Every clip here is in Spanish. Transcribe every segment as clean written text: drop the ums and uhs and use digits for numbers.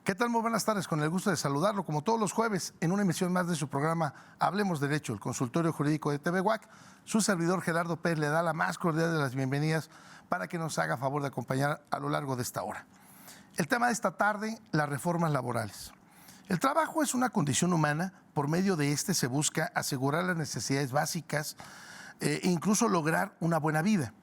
¿Qué tal? Muy buenas tardes, con el gusto de saludarlo, como todos los jueves, en una emisión más de su programa Hablemos Derecho, el consultorio jurídico de TV UAC. Su servidor Gerardo Pérez le da la más cordial de las bienvenidas para que nos haga favor de acompañar a lo largo de esta hora. El tema de esta tarde, las reformas laborales. El trabajo es una condición humana, por medio de este se busca asegurar las necesidades básicas e incluso lograr una buena vida.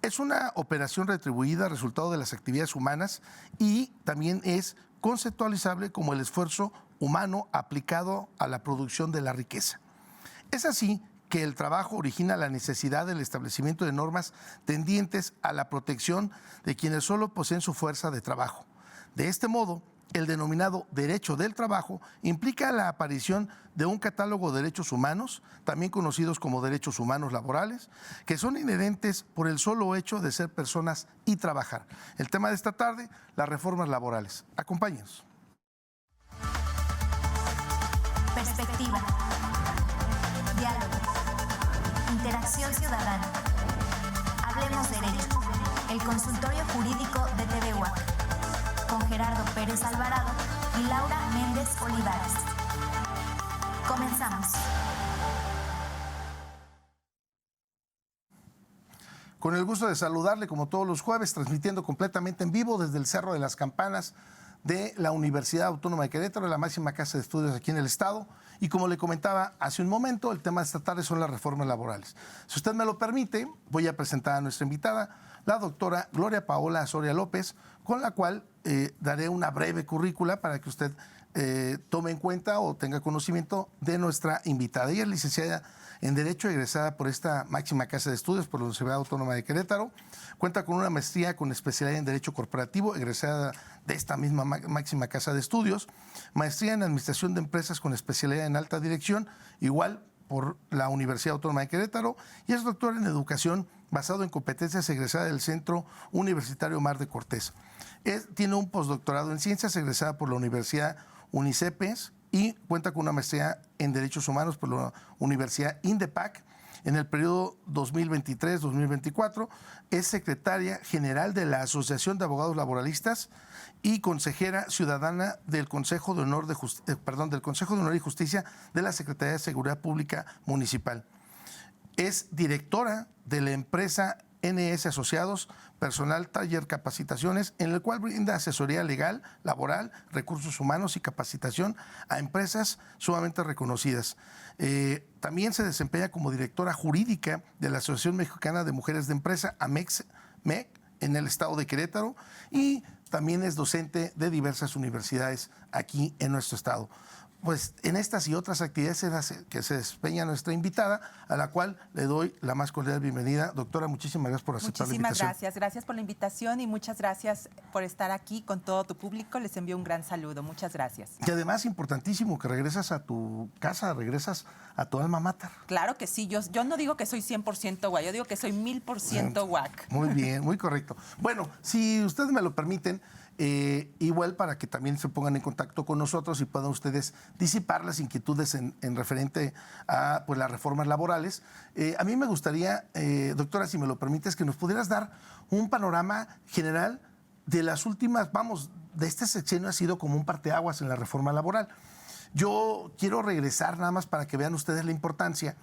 Es una operación retribuida, resultado de las actividades humanas, y también es conceptualizable como el esfuerzo humano aplicado a la producción de la riqueza. Es así que el trabajo origina la necesidad del establecimiento de normas tendientes a la protección de quienes solo poseen su fuerza de trabajo. De este modo, el denominado derecho del trabajo implica la aparición de un catálogo de derechos humanos, también conocidos como derechos humanos laborales, que son inherentes por el solo hecho de ser personas y trabajar. El tema de esta tarde, las reformas laborales. Acompáñenos. Perspectiva, diálogo, interacción ciudadana. Hablemos Derecho, el consultorio jurídico de TV UAC, con Gerardo Pérez Alvarado y Laura Méndez Olivares. Comenzamos. Con el gusto de saludarle, como todos los jueves, transmitiendo completamente en vivo desde el Cerro de las Campanas de la Universidad Autónoma de Querétaro, la máxima casa de estudios aquí en el estado. Y como le comentaba hace un momento, el tema de esta tarde son las reformas laborales. Si usted me lo permite, voy a presentar a nuestra invitada, la doctora Gloria Paola Soria López, con la cual daré una breve currícula para que usted tome en cuenta o tenga conocimiento de nuestra invitada. Ella es licenciada en Derecho, egresada por esta máxima casa de estudios por la Universidad Autónoma de Querétaro. Cuenta con una maestría con especialidad en Derecho Corporativo, egresada de esta misma máxima casa de estudios. Maestría en Administración de Empresas con especialidad en Alta Dirección, igual por la Universidad Autónoma de Querétaro. Y es doctora en Educación, basado en competencias, egresada del Centro Universitario Mar de Cortés. Tiene un postdoctorado en Ciencias, egresada por la Universidad UNICEPES, y cuenta con una maestría en Derechos Humanos por la Universidad INDEPAC. En el periodo 2023-2024 es secretaria general de la Asociación de Abogados Laboralistas y consejera ciudadana del Consejo de Honor del Consejo de Honor y Justicia de la Secretaría de Seguridad Pública Municipal. Es directora de la empresa NS Asociados, Personal Taller Capacitaciones, en el cual brinda asesoría legal, laboral, recursos humanos y capacitación a empresas sumamente reconocidas. También se desempeña como directora jurídica de la Asociación Mexicana de Mujeres de Empresa, AMEX-MEC, en el estado de Querétaro, y también es docente de diversas universidades aquí en nuestro estado. Pues en estas y otras actividades que se desempeña nuestra invitada, a la cual le doy la más cordial bienvenida. Doctora, muchísimas gracias por aceptar la invitación. Muchísimas gracias por la invitación y muchas gracias por estar aquí con todo tu público. Les envío un gran saludo. Muchas gracias. Y además, importantísimo, que regresas a tu casa, regresas a tu alma mater. Claro que sí. Yo no digo que soy 100% UAC, yo digo que soy 1000% UAC. Muy bien, muy correcto. Bueno, si ustedes me lo permiten, igual para que también se pongan en contacto con nosotros y puedan ustedes disipar las inquietudes en referente a pues, las reformas laborales. A mí me gustaría, doctora, si me lo permites, que nos pudieras dar un panorama general de las últimas, de este sexenio ha sido como un parteaguas en la reforma laboral. Yo quiero regresar nada más para que vean ustedes la importancia,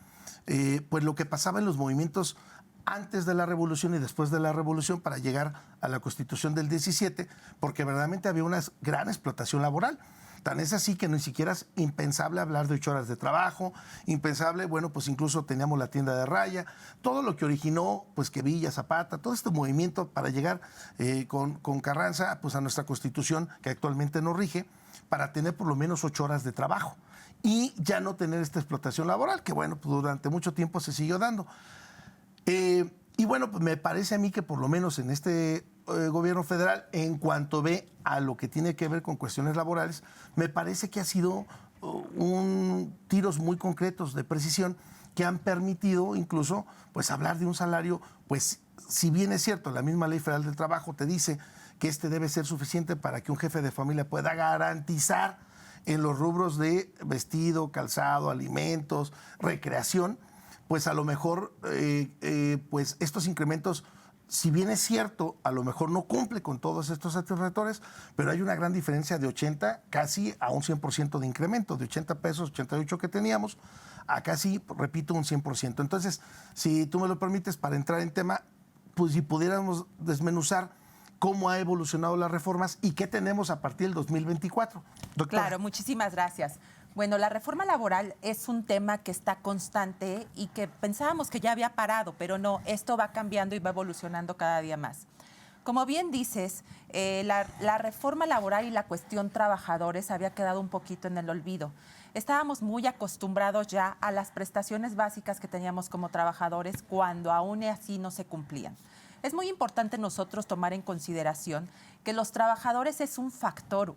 pues lo que pasaba en los movimientos antes de la Revolución y después de la Revolución para llegar a la Constitución del 17, porque verdaderamente había una gran explotación laboral. Tan es así que ni siquiera es impensable hablar de 8 horas de trabajo, impensable, bueno, pues incluso teníamos la tienda de raya, todo lo que originó, pues que Villa, Zapata, todo este movimiento para llegar con Carranza, pues a nuestra Constitución que actualmente nos rige, para tener por lo menos 8 horas de trabajo y ya no tener esta explotación laboral, que bueno, pues durante mucho tiempo se siguió dando. Y bueno, pues me parece a mí que por lo menos en este gobierno federal, en cuanto ve a lo que tiene que ver con cuestiones laborales, me parece que ha sido tiros muy concretos de precisión que han permitido incluso pues hablar de un salario, pues si bien es cierto, la misma Ley Federal del Trabajo te dice que este debe ser suficiente para que un jefe de familia pueda garantizar en los rubros de vestido, calzado, alimentos, recreación, pues a lo mejor pues estos incrementos si bien es cierto, a lo mejor no cumple con todos estos satisfactores, pero hay una gran diferencia de 80 casi a un 100% de incremento, de 80 pesos, 88 que teníamos, a casi, repito, un 100%. Entonces, si tú me lo permites, para entrar en tema, pues si pudiéramos desmenuzar cómo ha evolucionado las reformas y qué tenemos a partir del 2024. Doctora. Claro, muchísimas gracias. Bueno, la reforma laboral es un tema que está constante y que pensábamos que ya había parado, pero no, esto va cambiando y va evolucionando cada día más. Como bien dices, la reforma laboral y la cuestión trabajadores había quedado un poquito en el olvido. Estábamos muy acostumbrados ya a las prestaciones básicas que teníamos como trabajadores cuando aún así no se cumplían. Es muy importante nosotros tomar en consideración que los trabajadores es un factor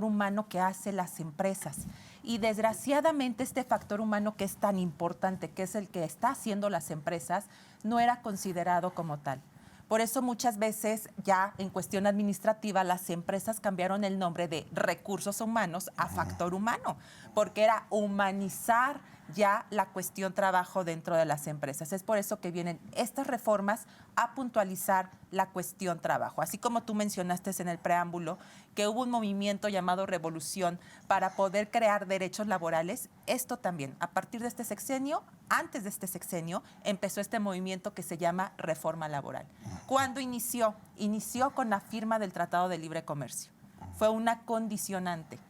humano que hace las empresas. Y desgraciadamente este factor humano que es tan importante, que es el que está haciendo las empresas, no era considerado como tal. Por eso muchas veces ya en cuestión administrativa las empresas cambiaron el nombre de recursos humanos a factor humano, porque era humanizar ya la cuestión trabajo dentro de las empresas. Es por eso que vienen estas reformas a puntualizar la cuestión trabajo. Así como tú mencionaste en el preámbulo que hubo un movimiento llamado Revolución para poder crear derechos laborales, esto también, a partir de este sexenio, antes de este sexenio, empezó este movimiento que se llama Reforma Laboral. ¿Cuándo inició? Inició con la firma del Tratado de Libre Comercio. Fue una condicionante.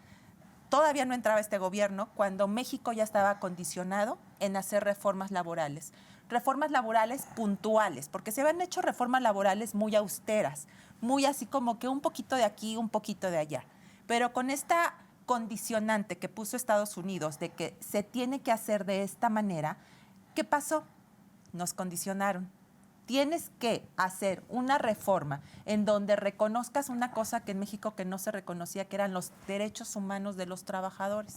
Todavía no entraba este gobierno cuando México ya estaba condicionado en hacer reformas laborales puntuales, porque se habían hecho reformas laborales muy austeras, muy así como que un poquito de aquí, un poquito de allá. Pero con esta condicionante que puso Estados Unidos de que se tiene que hacer de esta manera, ¿qué pasó? Nos condicionaron. Tienes que hacer una reforma en donde reconozcas una cosa que en México que no se reconocía, que eran los derechos humanos de los trabajadores.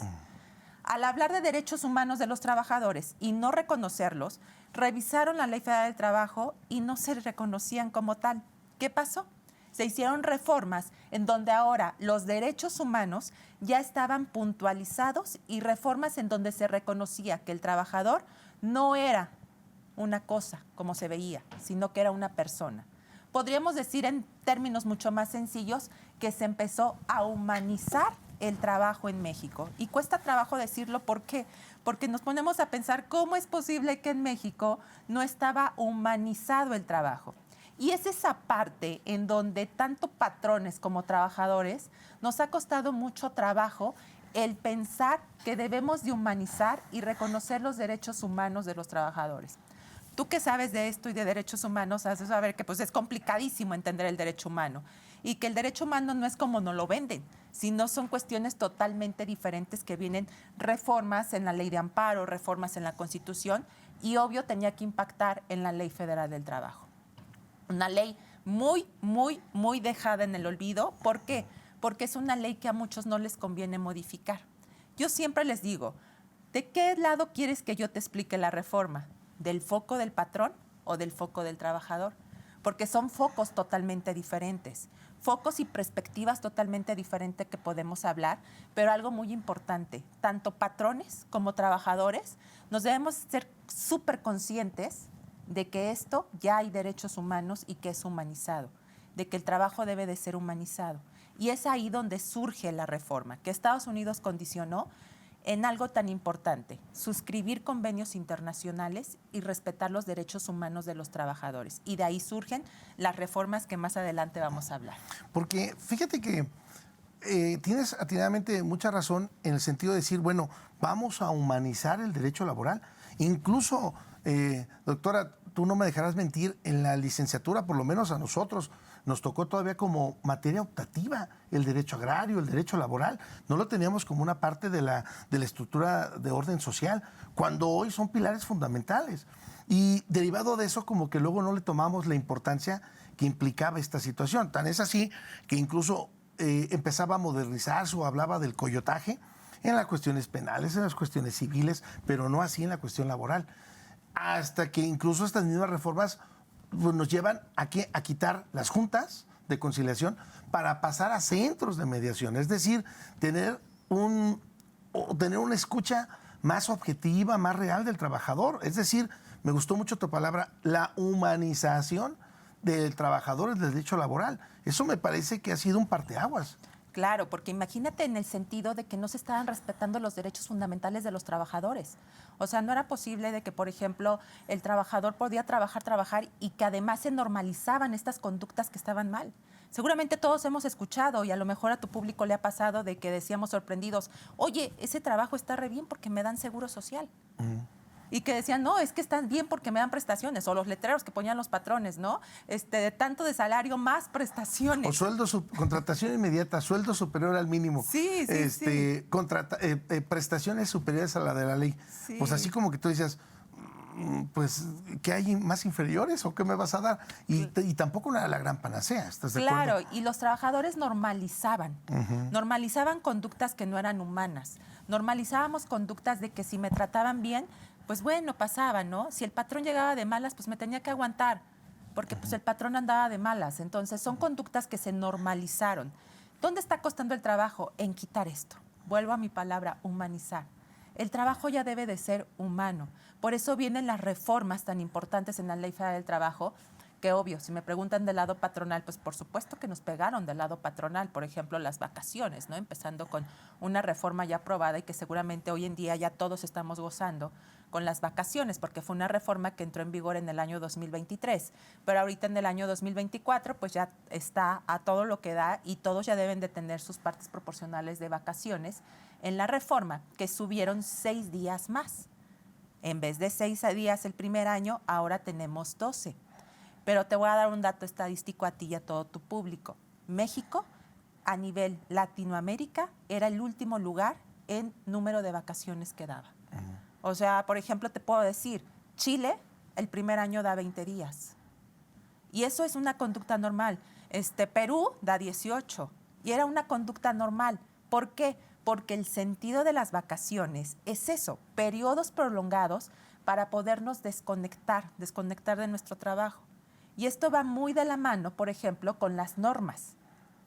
Al hablar de derechos humanos de los trabajadores y no reconocerlos, revisaron la Ley Federal del Trabajo y no se reconocían como tal. ¿Qué pasó? Se hicieron reformas en donde ahora los derechos humanos ya estaban puntualizados y reformas en donde se reconocía que el trabajador no era una cosa como se veía, sino que era una persona. Podríamos decir en términos mucho más sencillos que se empezó a humanizar el trabajo en México. Y cuesta trabajo decirlo, ¿por qué? Porque nos ponemos a pensar cómo es posible que en México no estaba humanizado el trabajo. Y es esa parte en donde tanto patrones como trabajadores nos ha costado mucho trabajo el pensar que debemos de humanizar y reconocer los derechos humanos de los trabajadores. Tú que sabes de esto y de derechos humanos, has de saber que pues, es complicadísimo entender el derecho humano y que el derecho humano no es como nos lo venden, sino son cuestiones totalmente diferentes que vienen reformas en la Ley de Amparo, reformas en la Constitución y obvio tenía que impactar en la Ley Federal del Trabajo. Una ley muy dejada en el olvido. ¿Por qué? Porque es una ley que a muchos no les conviene modificar. Yo siempre les digo, ¿de qué lado quieres que yo te explique la reforma? ¿Del foco del patrón o del foco del trabajador? Porque son focos totalmente diferentes, focos y perspectivas totalmente diferentes que podemos hablar, pero algo muy importante, tanto patrones como trabajadores, nos debemos ser súper conscientes de que esto ya hay derechos humanos y que es humanizado, de que el trabajo debe de ser humanizado. Y es ahí donde surge la reforma, que Estados Unidos condicionó en algo tan importante, suscribir convenios internacionales y respetar los derechos humanos de los trabajadores. Y de ahí surgen las reformas que más adelante vamos a hablar. Porque fíjate que tienes atinadamente mucha razón en el sentido de decir, bueno, vamos a humanizar el derecho laboral. Incluso, doctora, tú no me dejarás mentir, en la licenciatura, por lo menos a nosotros, nos tocó todavía como materia optativa el derecho agrario, el derecho laboral. No lo teníamos como una parte de la estructura de orden social, cuando hoy son pilares fundamentales. Y derivado de eso, como que luego no le tomamos la importancia que implicaba esta situación. Tan es así que incluso empezaba a modernizarse o hablaba del coyotaje en las cuestiones penales, en las cuestiones civiles, pero no así en la cuestión laboral. Hasta que incluso estas mismas reformas pues, nos llevan a quitar las juntas de conciliación para pasar a centros de mediación, es decir, tener una escucha más objetiva, más real del trabajador. Es decir, me gustó mucho tu palabra, la humanización del trabajador del derecho laboral. Eso me parece que ha sido un parteaguas. Claro, porque imagínate en el sentido de que no se estaban respetando los derechos fundamentales de los trabajadores. O sea, no era posible de que, por ejemplo, el trabajador podía trabajar y que además se normalizaban estas conductas que estaban mal. Seguramente todos hemos escuchado y a lo mejor a tu público le ha pasado de que decíamos sorprendidos, oye, ese trabajo está re bien porque me dan seguro social. Y que decían, no, es que están bien porque me dan prestaciones. O los letreros que ponían los patrones, ¿no? De tanto de salario más prestaciones. O sueldo, contratación inmediata, sueldo superior al mínimo. Sí, sí, sí. Prestaciones superiores a la de la ley. Sí. Pues así como que tú decías, pues, ¿qué hay más inferiores o qué me vas a dar? Y tampoco la gran panacea, ¿estás de acuerdo? Claro, y los trabajadores normalizaban. Normalizaban conductas que no eran humanas. Normalizábamos conductas de que si me trataban bien, pues bueno, pasaba, ¿no? Si el patrón llegaba de malas, pues me tenía que aguantar, porque pues el patrón andaba de malas. Entonces, son conductas que se normalizaron. ¿Dónde está costando el trabajo? En quitar esto. Vuelvo a mi palabra, humanizar. El trabajo ya debe de ser humano. Por eso vienen las reformas tan importantes en la Ley Federal del Trabajo, que obvio, si me preguntan del lado patronal, pues por supuesto que nos pegaron del lado patronal, por ejemplo, las vacaciones, ¿no? Empezando con una reforma ya aprobada y que seguramente hoy en día ya todos estamos gozando con las vacaciones, porque fue una reforma que entró en vigor en el año 2023, pero ahorita en el año 2024 pues ya está a todo lo que da y todos ya deben de tener sus partes proporcionales de vacaciones en la reforma, que subieron 6 días más. En vez de 6 días el primer año, ahora tenemos 12. Pero te voy a dar un dato estadístico a ti y a todo tu público. México, a nivel Latinoamérica, era el último lugar en número de vacaciones que daba. O sea, por ejemplo, te puedo decir, Chile, el primer año da 20 días. Y eso es una conducta normal. Perú da 18. Y era una conducta normal. ¿Por qué? Porque el sentido de las vacaciones es eso, periodos prolongados para podernos desconectar de nuestro trabajo. Y esto va muy de la mano, por ejemplo, con las normas.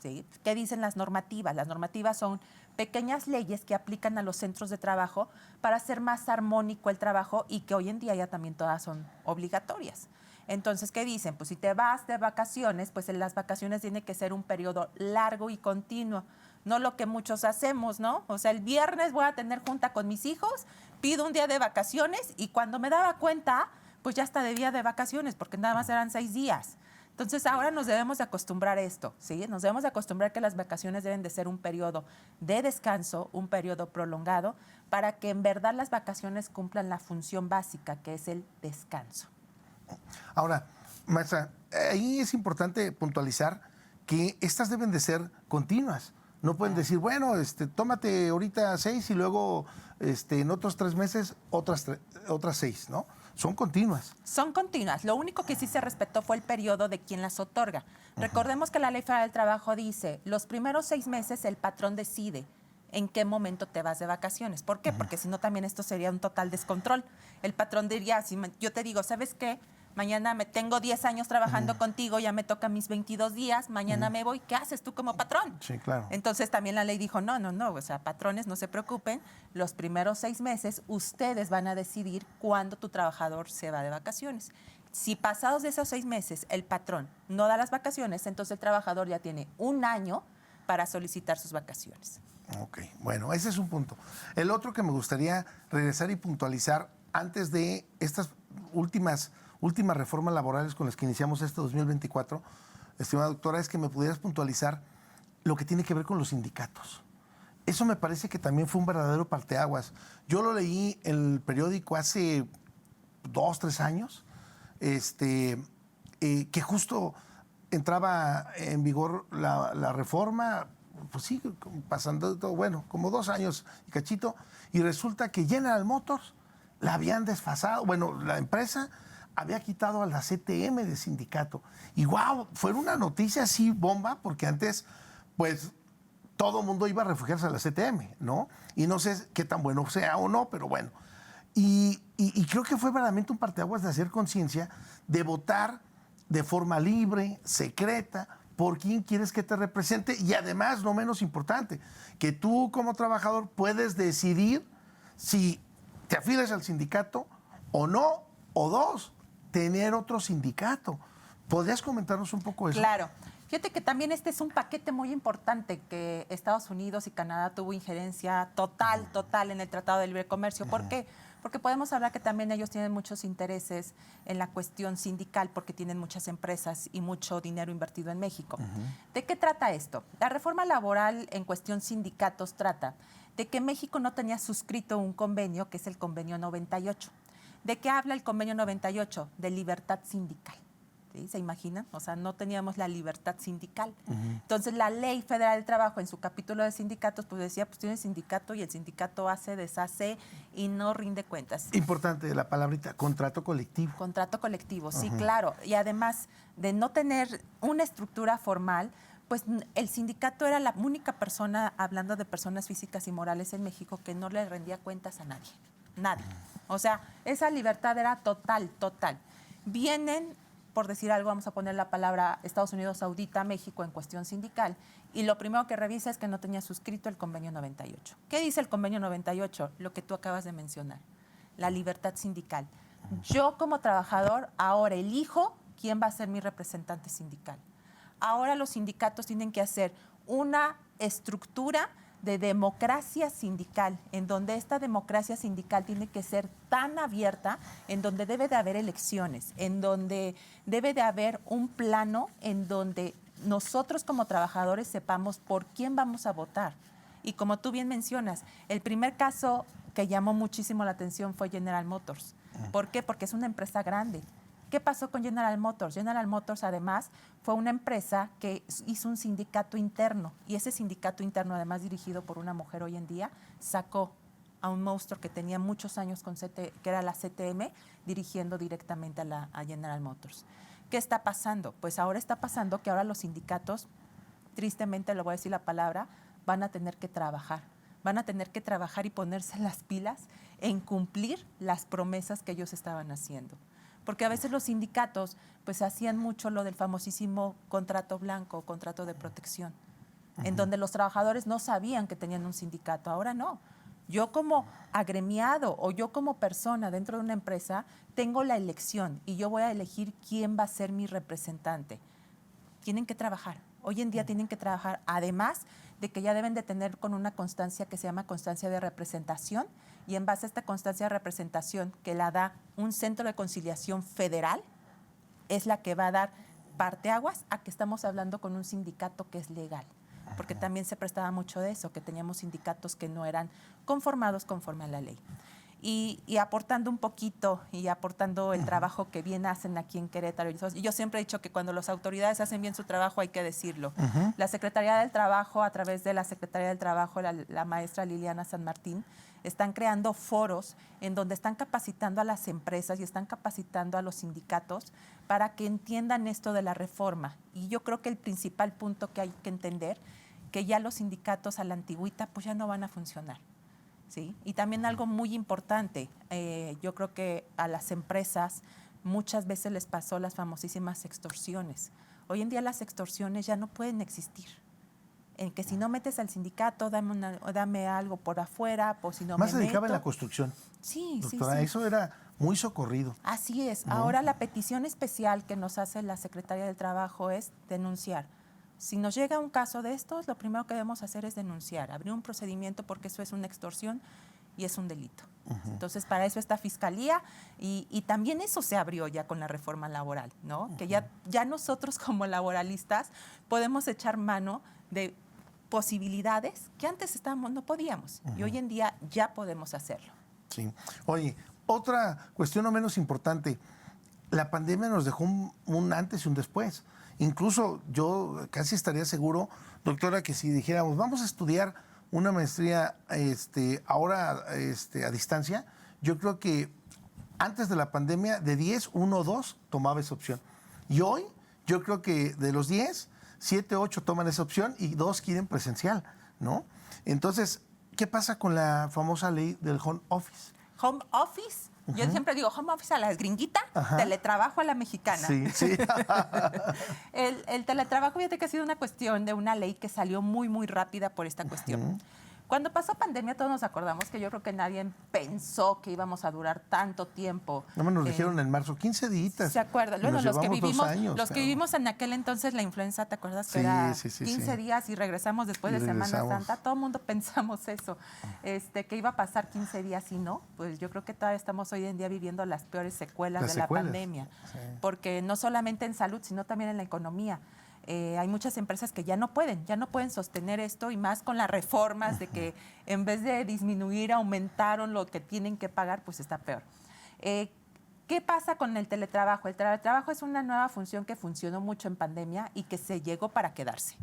¿Sí? ¿Qué dicen las normativas? Las normativas son pequeñas leyes que aplican a los centros de trabajo para hacer más armónico el trabajo y que hoy en día ya también todas son obligatorias. Entonces, ¿qué dicen? Pues si te vas de vacaciones, pues en las vacaciones tiene que ser un periodo largo y continuo, no lo que muchos hacemos, ¿no? O sea, el viernes voy a tener junta con mis hijos, pido un día de vacaciones y cuando me daba cuenta, pues ya hasta de día de vacaciones, porque nada más eran 6 días. Entonces, ahora nos debemos de acostumbrar a esto, ¿sí? Nos debemos de acostumbrar que las vacaciones deben de ser un periodo de descanso, un periodo prolongado, para que en verdad las vacaciones cumplan la función básica, que es el descanso. Ahora, maestra, ahí es importante puntualizar que estas deben de ser continuas. No pueden decir, bueno, tómate ahorita 6 y luego en otros 3 meses otras 6, ¿no? Son continuas. Son continuas. Lo único que sí se respetó fue el periodo de quien las otorga. Recordemos que la Ley Federal del Trabajo dice, los primeros 6 meses el patrón decide en qué momento te vas de vacaciones. ¿Por qué? Porque si no también esto sería un total descontrol. El patrón diría, si yo te digo, ¿sabes qué? Mañana tengo 10 años trabajando contigo, ya me tocan mis 22 días, mañana me voy, ¿qué haces tú como patrón? Sí, claro. Entonces también la ley dijo, no, o sea, patrones, no se preocupen, los primeros 6 meses ustedes van a decidir cuándo tu trabajador se va de vacaciones. Si pasados de esos 6 meses el patrón no da las vacaciones, entonces el trabajador ya tiene 1 año para solicitar sus vacaciones. Ok, bueno, ese es un punto. El otro que me gustaría regresar y puntualizar antes de estas últimas reformas laborales con las que iniciamos este 2024, estimada doctora, es que me pudieras puntualizar lo que tiene que ver con los sindicatos. Eso me parece que también fue un verdadero parteaguas. Yo lo leí en el periódico hace 2, 3 años, que justo entraba en vigor la reforma, pues sí, pasando todo, bueno, como 2 años y cachito, y resulta que General Motors la habían desfasado, bueno, la empresa había quitado a la CTM de sindicato. Y wow, fue una noticia así bomba, porque antes, pues, todo el mundo iba a refugiarse a la CTM, ¿no? Y no sé qué tan bueno sea o no, pero bueno. Y creo que fue verdaderamente un parteaguas de hacer conciencia, de votar de forma libre, secreta, por quién quieres que te represente. Y además, no menos importante, que tú como trabajador puedes decidir si te afilias al sindicato o no, o 2, tener otro sindicato. ¿Podrías comentarnos un poco eso? Claro. Fíjate que también este es un paquete muy importante que Estados Unidos y Canadá tuvo injerencia total en el Tratado de Libre Comercio. ¿Por qué? Porque podemos hablar que también ellos tienen muchos intereses en la cuestión sindical porque tienen muchas empresas y mucho dinero invertido en México. ¿De qué trata esto? La reforma laboral en cuestión sindicatos trata de que México no tenía suscrito un convenio, que es el convenio 98. ¿De qué habla el convenio 98? De libertad sindical. ¿Sí? ¿Se imaginan? O sea, no teníamos la libertad sindical. Entonces, la Ley Federal del Trabajo, en su capítulo de sindicatos, pues decía, pues tiene sindicato y el sindicato hace, deshace y no rinde cuentas. Importante la palabrita, contrato colectivo. Contrato colectivo, sí, claro. Y además de no tener una estructura formal, pues el sindicato era la única persona, hablando de personas físicas y morales en México, que no le rendía cuentas a nadie. Nadie. O sea, esa libertad era total. Vienen, por decir algo, vamos a poner la palabra Estados Unidos audita a México en cuestión sindical y lo primero que revisa es que no tenía suscrito el convenio 98. ¿Qué dice el convenio 98? Lo que tú acabas de mencionar, la libertad sindical. Yo como trabajador ahora elijo quién va a ser mi representante sindical. Ahora los sindicatos tienen que hacer una estructura de democracia sindical, en donde esta democracia sindical tiene que ser tan abierta, en donde debe de haber elecciones, en donde debe de haber un plano en donde nosotros como trabajadores sepamos por quién vamos a votar. Y como tú bien mencionas, el primer caso que llamó muchísimo la atención fue General Motors. ¿Por qué? Porque es una empresa grande. ¿Qué pasó con General Motors? General Motors, además, fue una empresa que hizo un sindicato interno y ese sindicato interno, además dirigido por una mujer hoy en día, sacó a un monstruo que tenía muchos años con que era la CTM, dirigiendo directamente a General Motors. ¿Qué está pasando? Pues ahora está pasando que ahora los sindicatos, tristemente le voy a decir la palabra, van a tener que trabajar. Van a tener que trabajar y ponerse las pilas en cumplir las promesas que ellos estaban haciendo. Porque a veces los sindicatos pues hacían mucho lo del famosísimo contrato blanco, contrato de protección, en donde los trabajadores no sabían que tenían un sindicato. Ahora no. Yo como agremiado o yo como persona dentro de una empresa tengo la elección y yo voy a elegir quién va a ser mi representante. Tienen que trabajar. Hoy en día tienen que trabajar, además de que ya deben de tener con una constancia que se llama constancia de representación, y en base a esta constancia de representación que la da un centro de conciliación federal, es la que va a dar parteaguas a que estamos hablando con un sindicato que es legal. Porque también se prestaba mucho de eso, que teníamos sindicatos que no eran conformados conforme a la ley. Y aportando un poquito y aportando el trabajo que bien hacen aquí en Querétaro. Y yo siempre he dicho que cuando las autoridades hacen bien su trabajo hay que decirlo. La Secretaría del Trabajo, a través de la Secretaría del Trabajo, la maestra Liliana San Martín, están creando foros en donde están capacitando a las empresas y están capacitando a los sindicatos para que entiendan esto de la reforma. Y yo creo que el principal punto que hay que entender, que ya los sindicatos a la antigüita pues ya no van a funcionar. ¿Sí? Y también algo muy importante, yo creo que a las empresas muchas veces les pasó las famosísimas extorsiones. Hoy en día las extorsiones ya no pueden existir. En que si no metes al sindicato, dame algo por afuera, pues si no Más me se dedicaba meto. en la construcción. Sí, doctora, sí. Eso era muy socorrido. Así es. Ahora la petición especial que nos hace la Secretaría del Trabajo es denunciar. Si nos llega un caso de estos, lo primero que debemos hacer es denunciar, abrir un procedimiento porque eso es una extorsión y es un delito. Entonces, para eso está Fiscalía y también eso se abrió ya con la reforma laboral, ¿no? Que ya nosotros como laboralistas podemos echar mano de posibilidades que antes no podíamos y hoy en día ya podemos hacerlo. Sí. Oye, otra cuestión no menos importante, la pandemia nos dejó un antes y un después. Incluso yo casi estaría seguro, doctora, que si dijéramos, vamos a estudiar una maestría ahora a distancia, yo creo que antes de la pandemia, de 10, 1 o 2 tomaba esa opción. Y hoy, yo creo que de los 10, 7, 8 toman esa opción y 2 quieren presencial, ¿no? Entonces, ¿qué pasa con la famosa ley del home office? Home office. Yo siempre digo home office a la gringuita, teletrabajo a la mexicana. Sí, sí. El teletrabajo, fíjate que ha sido una cuestión de una ley que salió muy, muy rápida por esta cuestión. Cuando pasó pandemia, todos nos acordamos que yo creo que nadie pensó que íbamos a durar tanto tiempo. No me nos dijeron en marzo, 15 días. ¿Se acuerdan? Bueno, los que vivimos, vivimos en aquel entonces la influenza, ¿te acuerdas? Que era 15 días y regresamos después de Semana Santa. Todo el mundo pensamos eso, que iba a pasar 15 días y no. Pues yo creo que todavía estamos hoy en día viviendo las peores secuelas de la pandemia. Sí. Porque no solamente en salud, sino también en la economía. Hay muchas empresas que ya no pueden sostener esto, y más con las reformas de que en vez de disminuir, aumentaron lo que tienen que pagar, pues está peor. ¿Qué pasa con el teletrabajo? El teletrabajo es una nueva función que funcionó mucho en pandemia y que se llegó para quedarse.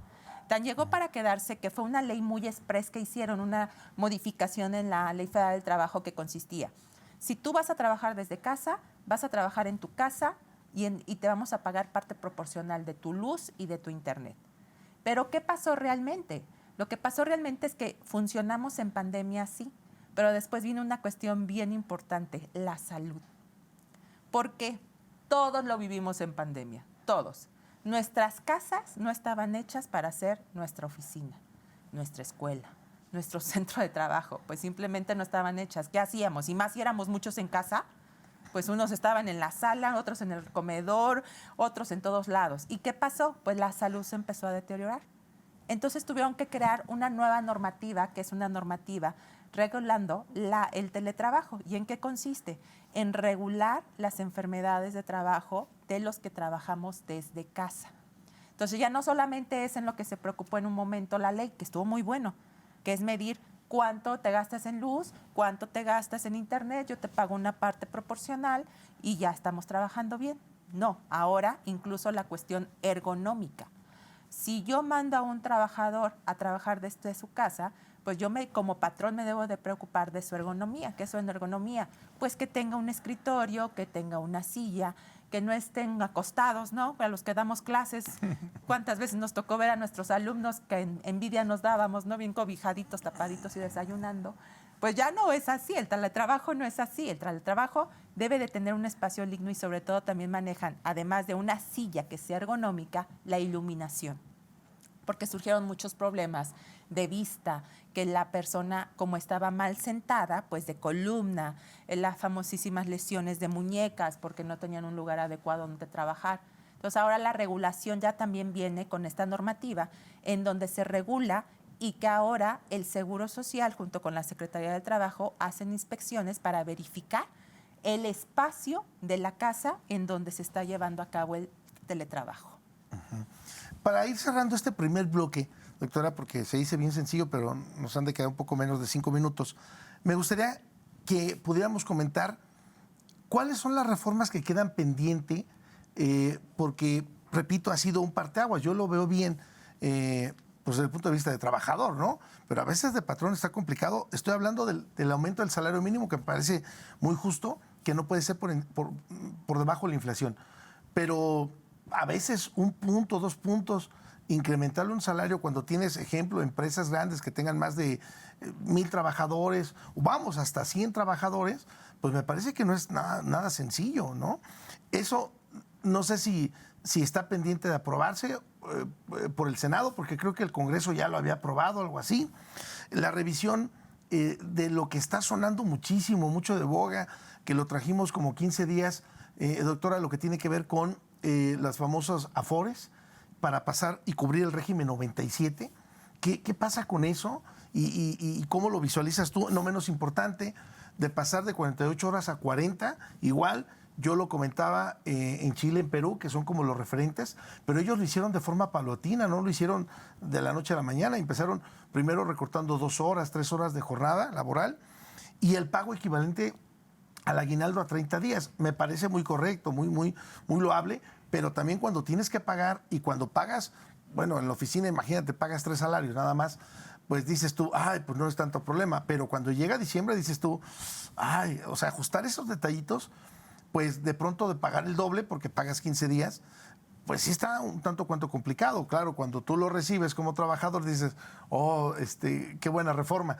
Tan llegó para quedarse que fue una ley muy express que hicieron, una modificación en la Ley Federal del Trabajo que consistía: si tú vas a trabajar desde casa, vas a trabajar en tu casa, y te vamos a pagar parte proporcional de tu luz y de tu internet. Pero ¿qué pasó realmente? Lo que pasó realmente es que funcionamos en pandemia, sí, pero después vino una cuestión bien importante: la salud. Porque todos lo vivimos en pandemia, todos. Nuestras casas no estaban hechas para ser nuestra oficina, nuestra escuela, nuestro centro de trabajo, pues simplemente no estaban hechas. ¿Qué hacíamos? Y más si éramos muchos en casa, pues unos estaban en la sala, otros en el comedor, otros en todos lados. ¿Y qué pasó? Pues la salud se empezó a deteriorar. Entonces tuvieron que crear una nueva normativa, que es una normativa regulando el teletrabajo. ¿Y en qué consiste? En regular las enfermedades de trabajo de los que trabajamos desde casa. Entonces ya no solamente es en lo que se preocupó en un momento la ley, que estuvo muy bueno, que es medir cuánto te gastas en luz, cuánto te gastas en internet, yo te pago una parte proporcional y ya estamos trabajando bien. No, ahora incluso la cuestión ergonómica. Si yo mando a un trabajador a trabajar desde su casa, pues yo como patrón me debo de preocupar de su ergonomía. ¿Qué es su ergonomía? Pues que tenga un escritorio, que tenga una silla, que no estén acostados, ¿no? A los que damos clases, ¿cuántas veces nos tocó ver a nuestros alumnos que en envidia nos dábamos, ¿no? Bien cobijaditos, tapaditos y desayunando. Pues ya no es así, el teletrabajo no es así. El teletrabajo debe de tener un espacio digno y sobre todo también manejan, además de una silla que sea ergonómica, la iluminación. Porque surgieron muchos problemas de vista, que la persona, como estaba mal sentada, pues de columna, las famosísimas lesiones de muñecas, porque no tenían un lugar adecuado donde trabajar. Entonces ahora la regulación ya también viene con esta normativa, en donde se regula y que ahora el Seguro Social, junto con la Secretaría del Trabajo, hacen inspecciones para verificar el espacio de la casa en donde se está llevando a cabo el teletrabajo. Uh-huh. Para ir cerrando este primer bloque, doctora, porque se dice bien sencillo, pero nos han de quedar un poco menos de 5 minutos, me gustaría que pudiéramos comentar cuáles son las reformas que quedan pendientes, porque, repito, ha sido un parteaguas. Yo lo veo bien, pues desde el punto de vista de trabajador, ¿no? Pero a veces de patrón está complicado. Estoy hablando del aumento del salario mínimo, que me parece muy justo, que no puede ser por debajo de la inflación. Pero a veces 1 punto, 2 puntos, incrementarle un salario cuando tienes, ejemplo, empresas grandes que tengan más de 1,000 trabajadores, o vamos, hasta 100 trabajadores, pues me parece que no es nada sencillo, ¿no? Eso no sé si está pendiente de aprobarse por el Senado, porque creo que el Congreso ya lo había aprobado, algo así. La revisión de lo que está sonando muchísimo, mucho de boga, que lo trajimos como 15 días, doctora, lo que tiene que ver con las famosas afores para pasar y cubrir el régimen 97. ¿Qué pasa con eso? ¿Y cómo lo visualizas tú? No menos importante, de pasar de 48 horas a 40, igual. Yo lo comentaba en Chile, en Perú, que son como los referentes, pero ellos lo hicieron de forma paulatina, no lo hicieron de la noche a la mañana. Empezaron primero recortando 2 horas, 3 horas de jornada laboral y el pago equivalente al aguinaldo a 30 días. Me parece muy correcto, muy loable, pero también cuando tienes que pagar y cuando pagas, bueno, en la oficina, imagínate, pagas 3 salarios nada más, pues dices tú, ay, pues no es tanto problema. Pero cuando llega diciembre dices tú, ay, o sea, ajustar esos detallitos, pues de pronto de pagar el doble porque pagas 15 días, pues sí está un tanto cuanto complicado. Claro, cuando tú lo recibes como trabajador dices, oh, qué buena reforma.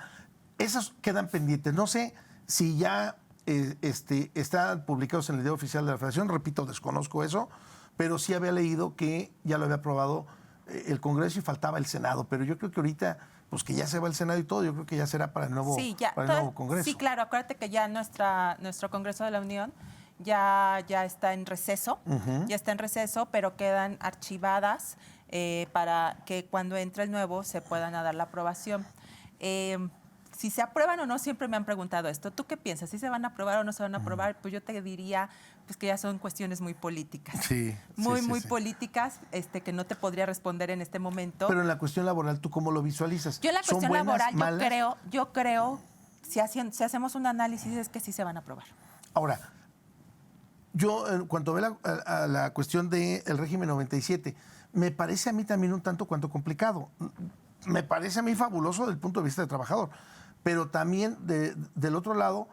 Esos quedan pendientes. No sé si ya están publicados en el Diario Oficial de la Federación, repito, desconozco eso, pero sí había leído que ya lo había aprobado el Congreso y faltaba el Senado. Pero yo creo que ahorita pues que ya se va el Senado y todo, yo creo que ya será para el nuevo, para el nuevo Congreso. Sí, claro, acuérdate que ya nuestro Congreso de la Unión ya está en receso, ya está en receso, pero quedan archivadas para que cuando entre el nuevo se puedan dar la aprobación. Si se aprueban o no, siempre me han preguntado esto. ¿Tú qué piensas? ¿Si se van a aprobar o no se van a aprobar? Pues yo te diría pues que ya son cuestiones muy políticas. Sí, muy sí. políticas, que no te podría responder en este momento. Pero en la cuestión laboral, ¿tú cómo lo visualizas? Yo en la ¿Son cuestión buenas, laboral, malas? yo creo, si hacemos un análisis, es que sí se van a aprobar. Ahora, yo en cuanto veo a la cuestión del régimen 97, me parece a mí también un tanto cuanto complicado. Me parece a mí fabuloso desde el punto de vista del trabajador, pero también del otro lado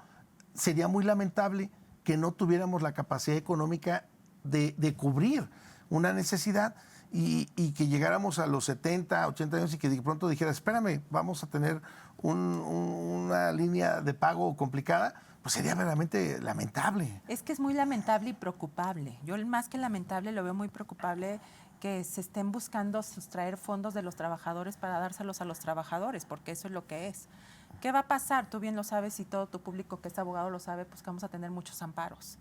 sería muy lamentable que no tuviéramos la capacidad económica de cubrir una necesidad y que llegáramos a los 70, 80 años y que de pronto dijera, espérame, vamos a tener una línea de pago complicada, pues sería verdaderamente lamentable. Es que es muy lamentable y preocupable. Yo más que lamentable lo veo muy preocupable que se estén buscando sustraer fondos de los trabajadores para dárselos a los trabajadores, porque eso es lo que es. ¿Qué va a pasar? Tú bien lo sabes y todo tu público que es abogado lo sabe, pues que vamos a tener muchos amparos,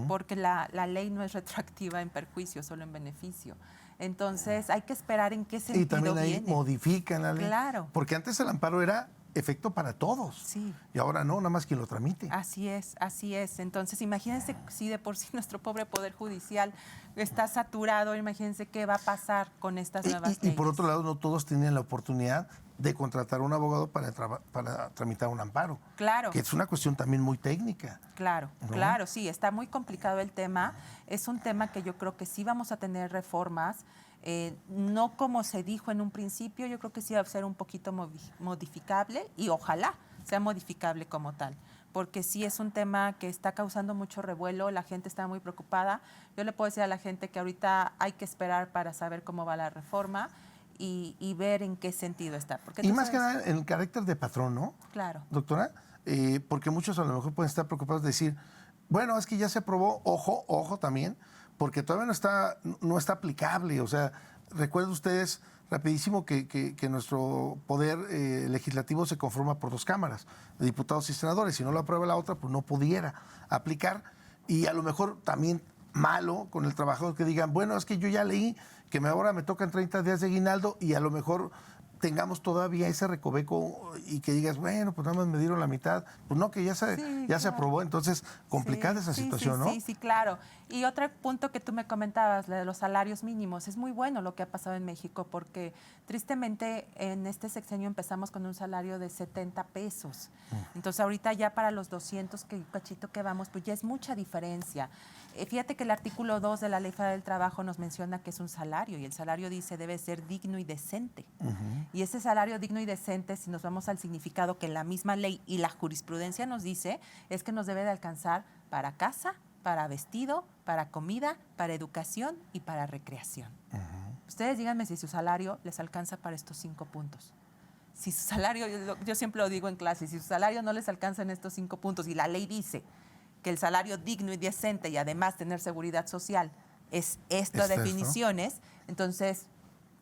porque la ley no es retroactiva en perjuicio, solo en beneficio. Entonces hay que esperar en qué sentido Y también ahí viene. modifican la ley. Claro. Porque antes el amparo era efecto para todos. Sí. Y ahora no, nada más quien lo tramite. Así es, así es. Entonces, imagínense si de por sí nuestro pobre Poder Judicial está saturado, imagínense qué va a pasar con estas nuevas leyes. Y por otro lado, no todos tienen la oportunidad de contratar a un abogado para tramitar un amparo. Claro. Que es una cuestión también muy técnica. Claro, ¿no? claro, sí, está muy complicado el tema. Es un tema que yo creo que sí vamos a tener reformas. No como se dijo en un principio, yo creo que sí va a ser un poquito modificable y ojalá sea modificable como tal, porque sí es un tema que está causando mucho revuelo, la gente está muy preocupada. Yo le puedo decir a la gente que ahorita hay que esperar para saber cómo va la reforma y ver en qué sentido está. Porque Y más que nada en el carácter de patrón, ¿no? Claro. Doctora, porque muchos a lo mejor pueden estar preocupados de decir, bueno, es que ya se aprobó, ojo también, porque todavía no está aplicable. O sea, recuerden ustedes rapidísimo que nuestro poder legislativo se conforma por 2 cámaras, de diputados y senadores. Si no lo aprueba la otra, pues no pudiera aplicar. Y a lo mejor también malo con el trabajador que digan, bueno, es que yo ya leí que ahora me tocan 30 días de aguinaldo y a lo mejor tengamos todavía ese recoveco y que digas, bueno, pues nada más me dieron la mitad. Pues no, que ya se aprobó, entonces complicada esa situación, ¿no? Sí, claro. Y otro punto que tú me comentabas, la de los salarios mínimos, es muy bueno lo que ha pasado en México, porque tristemente en este sexenio empezamos con un salario de 70 pesos. Entonces ahorita ya para los 200 cachito que vamos, pues ya es mucha diferencia. Fíjate que el artículo 2 de la Ley Federal del Trabajo nos menciona que es un salario, y el salario dice debe ser digno y decente. Y ese salario digno y decente, si nos vamos al significado que la misma ley y la jurisprudencia nos dice, es que nos debe de alcanzar para casa, para vestido, para comida, para educación y para recreación. Ustedes díganme si su salario les alcanza para estos 5 puntos. Si su salario, yo siempre lo digo en clase, si su salario no les alcanza en estos 5 puntos y la ley dice que el salario digno y decente y además tener seguridad social es esta definiciones, entonces,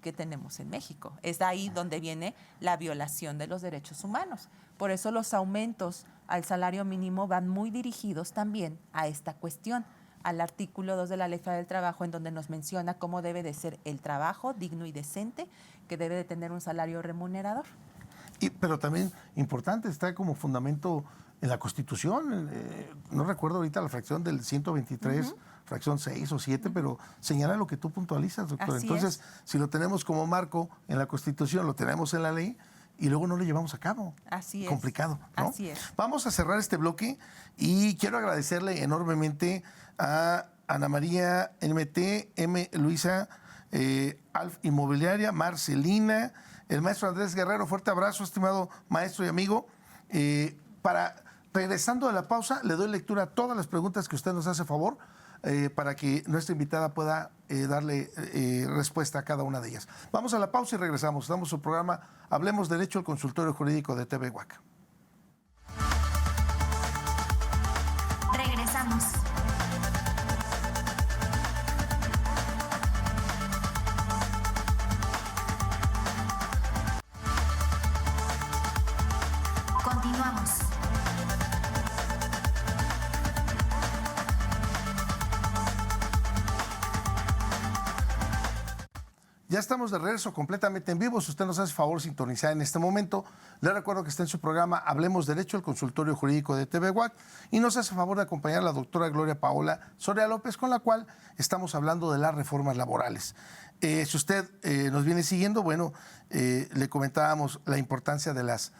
¿qué tenemos en México? Es ahí donde viene la violación de los derechos humanos. Por eso los aumentos al salario mínimo van muy dirigidos también a esta cuestión, al artículo 2 de la Ley Federal del Trabajo, en donde nos menciona cómo debe de ser el trabajo digno y decente, que debe de tener un salario remunerador. Pero también importante, está como fundamento en la Constitución, no recuerdo ahorita la fracción del 123, fracción 6 o 7, pero señala lo que tú puntualizas, doctor. Así Entonces, si lo tenemos como marco en la Constitución, lo tenemos en la ley y luego no lo llevamos a cabo. Así es. Complicado, ¿no? Así es. Vamos a cerrar este bloque y quiero agradecerle enormemente a Ana María M. Luisa, Alf Inmobiliaria, Marcelina, el maestro Andrés Guerrero. Fuerte abrazo, estimado maestro y amigo. Regresando de la pausa, le doy lectura a todas las preguntas que usted nos hace favor para que nuestra invitada pueda darle respuesta a cada una de ellas. Vamos a la pausa y regresamos. Damos su programa Hablemos Derecho, el consultorio jurídico de TV Huaca. Regresamos. Ya estamos de regreso completamente en vivo. Si usted nos hace favor sintonizar en este momento, le recuerdo que está en su programa Hablemos Derecho, el consultorio jurídico de TV WAC, y nos hace favor de acompañar a la doctora Gloria Paola Soria López, con la cual estamos hablando de las reformas laborales. Si usted nos viene siguiendo, bueno, le comentábamos la importancia de las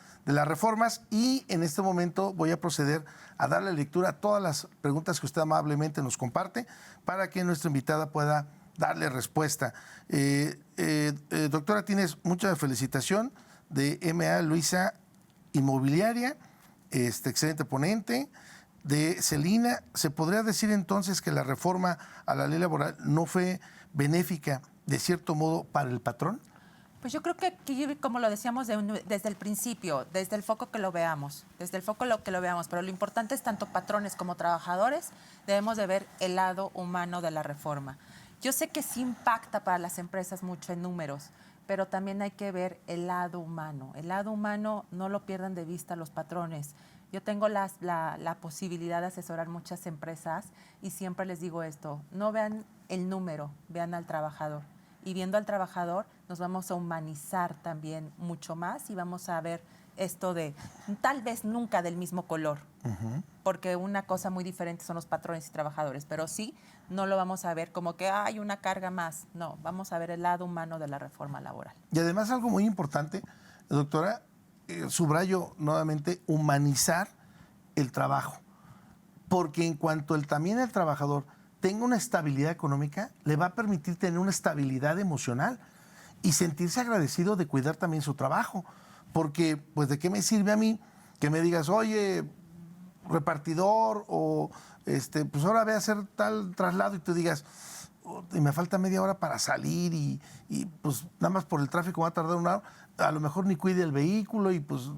reformas, y en este momento voy a proceder a darle lectura a todas las preguntas que usted amablemente nos comparte para que nuestra invitada pueda darle respuesta. Doctora, tienes mucha felicitación de MA Luisa Inmobiliaria, excelente ponente. De Celina, ¿se podría decir entonces que la reforma a la ley laboral no fue benéfica de cierto modo para el patrón? Pues yo creo que aquí, como lo decíamos desde el principio, desde el foco que lo veamos, pero lo importante es tanto patrones como trabajadores, debemos de ver el lado humano de la reforma. Yo sé que sí impacta para las empresas mucho en números, pero también hay que ver el lado humano. El lado humano no lo pierdan de vista los patrones. Yo tengo la posibilidad de asesorar muchas empresas y siempre les digo esto: no vean el número, vean al trabajador. Y viendo al trabajador nos vamos a humanizar también mucho más y vamos a ver esto de tal vez nunca del mismo color, porque una cosa muy diferente son los patrones y trabajadores, pero sí no lo vamos a ver como que hay una carga más. No, vamos a ver el lado humano de la reforma laboral. Y además algo muy importante, doctora, subrayo nuevamente, humanizar el trabajo, porque en cuanto también el trabajador tenga una estabilidad económica, le va a permitir tener una estabilidad emocional y sentirse agradecido de cuidar también su trabajo. Porque, pues, ¿de qué me sirve a mí que me digas, oye, repartidor, o pues ahora ve a hacer tal traslado, y tú digas, y me falta media hora para salir, y pues nada más por el tráfico va a tardar una hora, a lo mejor ni cuide el vehículo y pues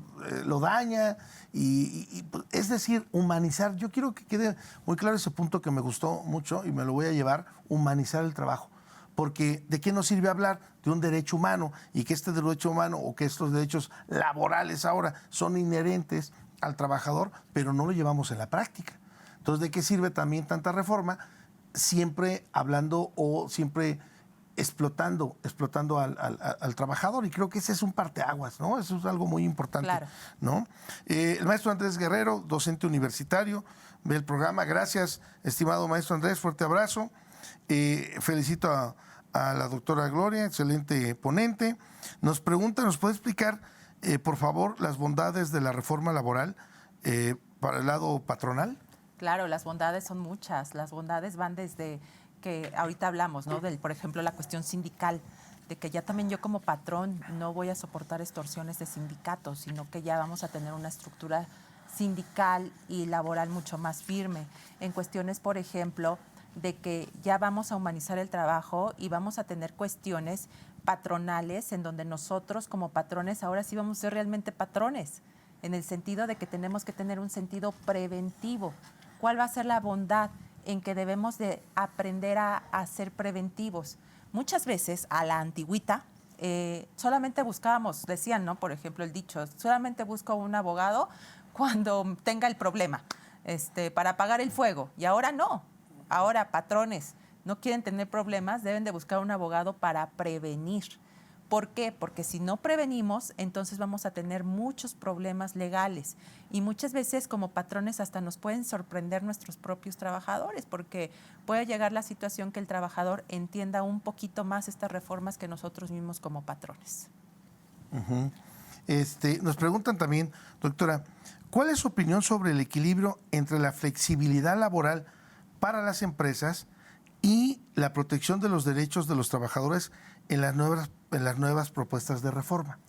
lo daña, pues, es decir, humanizar. Yo quiero que quede muy claro ese punto que me gustó mucho y me lo voy a llevar: humanizar el trabajo. Porque ¿de qué nos sirve hablar de un derecho humano y que este derecho humano o que estos derechos laborales ahora son inherentes al trabajador, pero no lo llevamos en la práctica? Entonces, ¿de qué sirve también tanta reforma siempre hablando o siempre explotando al trabajador? Y creo que ese es un parteaguas, ¿no? Eso es algo muy importante, claro, ¿no? El maestro Andrés Guerrero, docente universitario, ve el programa. Gracias, estimado maestro Andrés, fuerte abrazo. Felicito a la doctora Gloria, excelente ponente. Nos pregunta, ¿nos puede explicar, por favor, las bondades de la reforma laboral para el lado patronal? Claro, las bondades son muchas. Las bondades van desde que ahorita hablamos, ¿no? Por ejemplo, la cuestión sindical, de que ya también yo como patrón no voy a soportar extorsiones de sindicatos, sino que ya vamos a tener una estructura sindical y laboral mucho más firme. En cuestiones, por ejemplo, de que ya vamos a humanizar el trabajo y vamos a tener cuestiones patronales en donde nosotros como patrones ahora sí vamos a ser realmente patrones, en el sentido de que tenemos que tener un sentido preventivo. ¿Cuál va a ser la bondad? En que debemos de aprender a ser preventivos. Muchas veces a la antigüita solamente buscábamos, decían, ¿no? Por ejemplo, el dicho, solamente busco un abogado cuando tenga el problema, para apagar el fuego. Y ahora no. Ahora, patrones no quieren tener problemas, deben de buscar un abogado para prevenir. ¿Por qué? Porque si no prevenimos, entonces vamos a tener muchos problemas legales. Y muchas veces como patrones hasta nos pueden sorprender nuestros propios trabajadores, porque puede llegar la situación que el trabajador entienda un poquito más estas reformas que nosotros mismos como patrones. Nos preguntan también, doctora, ¿cuál es su opinión sobre el equilibrio entre la flexibilidad laboral para las empresas y la protección de los derechos de los trabajadores en las nuevas propuestas de reforma?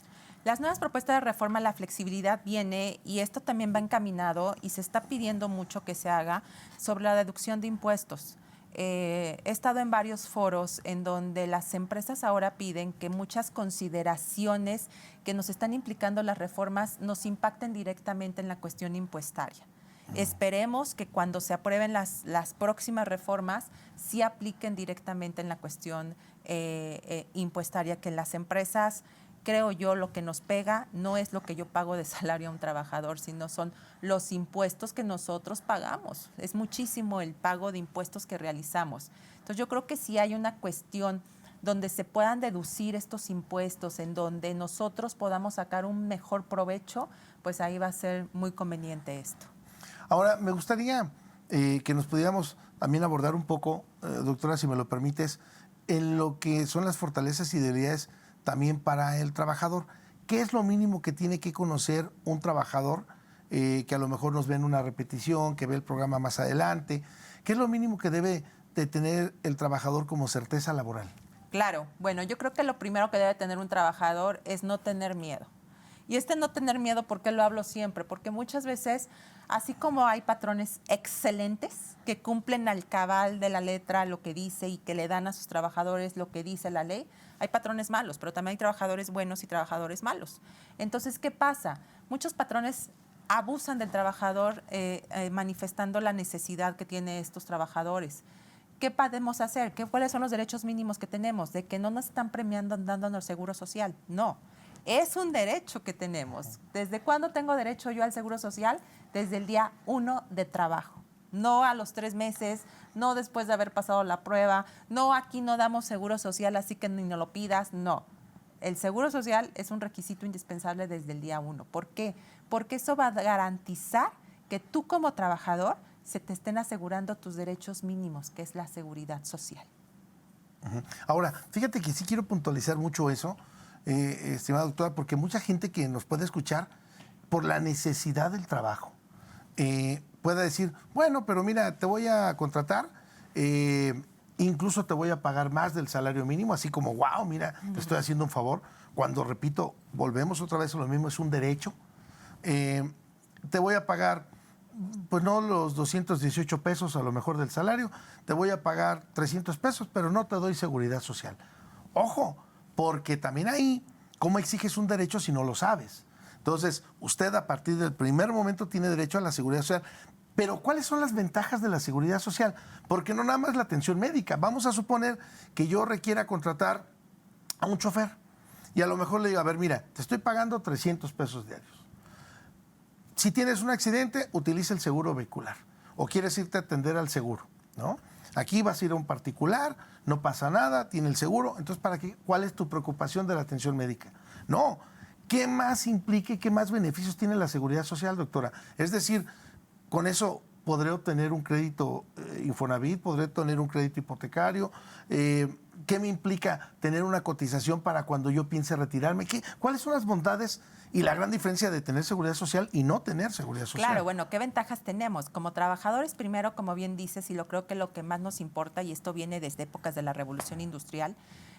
Las nuevas propuestas de reforma, la flexibilidad viene, y esto también va encaminado y se está pidiendo mucho que se haga sobre la deducción de impuestos. He estado en varios foros en donde las empresas ahora piden que muchas consideraciones que nos están implicando las reformas nos impacten directamente en la cuestión impuestaria. Esperemos que cuando se aprueben las próximas reformas sí apliquen directamente en la cuestión impuestaria, que las empresas, creo yo, lo que nos pega no es lo que yo pago de salario a un trabajador, sino son los impuestos que nosotros pagamos. Es muchísimo el pago de impuestos que realizamos. Entonces yo creo que sí hay una cuestión donde se puedan deducir estos impuestos, en donde nosotros podamos sacar un mejor provecho, pues ahí va a ser muy conveniente esto. Ahora, me gustaría que nos pudiéramos también abordar un poco, doctora, si me lo permites, en lo que son las fortalezas y debilidades también para el trabajador. ¿Qué es lo mínimo que tiene que conocer un trabajador que a lo mejor nos ve en una repetición, que ve el programa más adelante? ¿Qué es lo mínimo que debe de tener el trabajador como certeza laboral? Claro, bueno, yo creo que lo primero que debe tener un trabajador es no tener miedo. Y no tener miedo, ¿por qué lo hablo siempre? Porque muchas veces, así como hay patrones excelentes que cumplen al cabal de la letra lo que dice y que le dan a sus trabajadores lo que dice la ley, hay patrones malos, pero también hay trabajadores buenos y trabajadores malos. Entonces, ¿qué pasa? Muchos patrones abusan del trabajador manifestando la necesidad que tienen estos trabajadores. ¿Qué podemos hacer? ¿Cuáles son los derechos mínimos que tenemos? De que no nos están premiando dándonos seguro social. No. Es un derecho que tenemos. ¿Desde cuándo tengo derecho yo al seguro social? Desde el día 1 de trabajo. No a los 3 meses, no después de haber pasado la prueba, no aquí no damos seguro social, así que ni nos lo pidas, no. El seguro social es un requisito indispensable desde el día 1. ¿Por qué? Porque eso va a garantizar que tú como trabajador se te estén asegurando tus derechos mínimos, que es la seguridad social. Ahora, fíjate que sí quiero puntualizar mucho eso, estimada doctora, porque mucha gente que nos puede escuchar por la necesidad del trabajo puede decir, bueno, pero mira, te voy a contratar, incluso te voy a pagar más del salario mínimo, así como, wow, mira, te estoy haciendo un favor. Cuando, repito, volvemos otra vez a lo mismo, es un derecho. Te voy a pagar, pues no los 218 pesos a lo mejor del salario, te voy a pagar 300 pesos, pero no te doy seguridad social. Ojo, porque también ahí, ¿cómo exiges un derecho si no lo sabes? Entonces, usted a partir del primer momento tiene derecho a la seguridad social. Pero, ¿cuáles son las ventajas de la seguridad social? Porque no nada más la atención médica. Vamos a suponer que yo requiera contratar a un chofer y a lo mejor le digo, a ver, mira, te estoy pagando 300 pesos diarios. Si tienes un accidente, utiliza el seguro vehicular o quieres irte a atender al seguro, ¿no? Aquí vas a ir a un particular, no pasa nada, tiene el seguro. Entonces, ¿para qué? ¿Cuál es tu preocupación de la atención médica? No. ¿Qué más implica y qué más beneficios tiene la seguridad social, doctora? Es decir, con eso podré obtener un crédito Infonavit, podré tener un crédito hipotecario. ¿Qué me implica tener una cotización para cuando yo piense retirarme? ¿Cuáles son las bondades y la gran diferencia de tener seguridad social y no tener seguridad social? Claro, bueno, ¿qué ventajas tenemos? Como trabajadores, primero, como bien dices, y lo creo que lo que más nos importa, y esto viene desde épocas de la Revolución Industrial,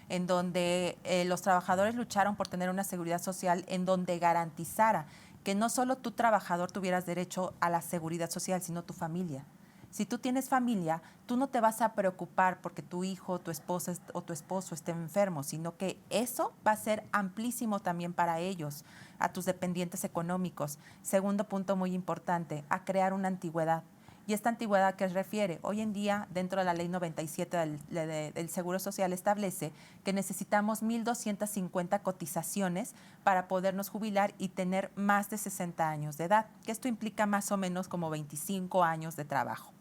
en donde los trabajadores lucharon por tener una seguridad social en donde garantizara que no solo tú, trabajador, tuvieras derecho a la seguridad social, sino tu familia. Si tú tienes familia, tú no te vas a preocupar porque tu hijo, tu esposa o tu esposo esté enfermo, sino que eso va a ser amplísimo también para ellos, a tus dependientes económicos. Segundo punto muy importante, a crear una antigüedad. ¿Y esta antigüedad a qué se refiere? Hoy en día, dentro de la Ley 97 del Seguro Social, establece que necesitamos 1,250 cotizaciones para podernos jubilar y tener más de 60 años de edad, que esto implica más o menos como 25 años de trabajo.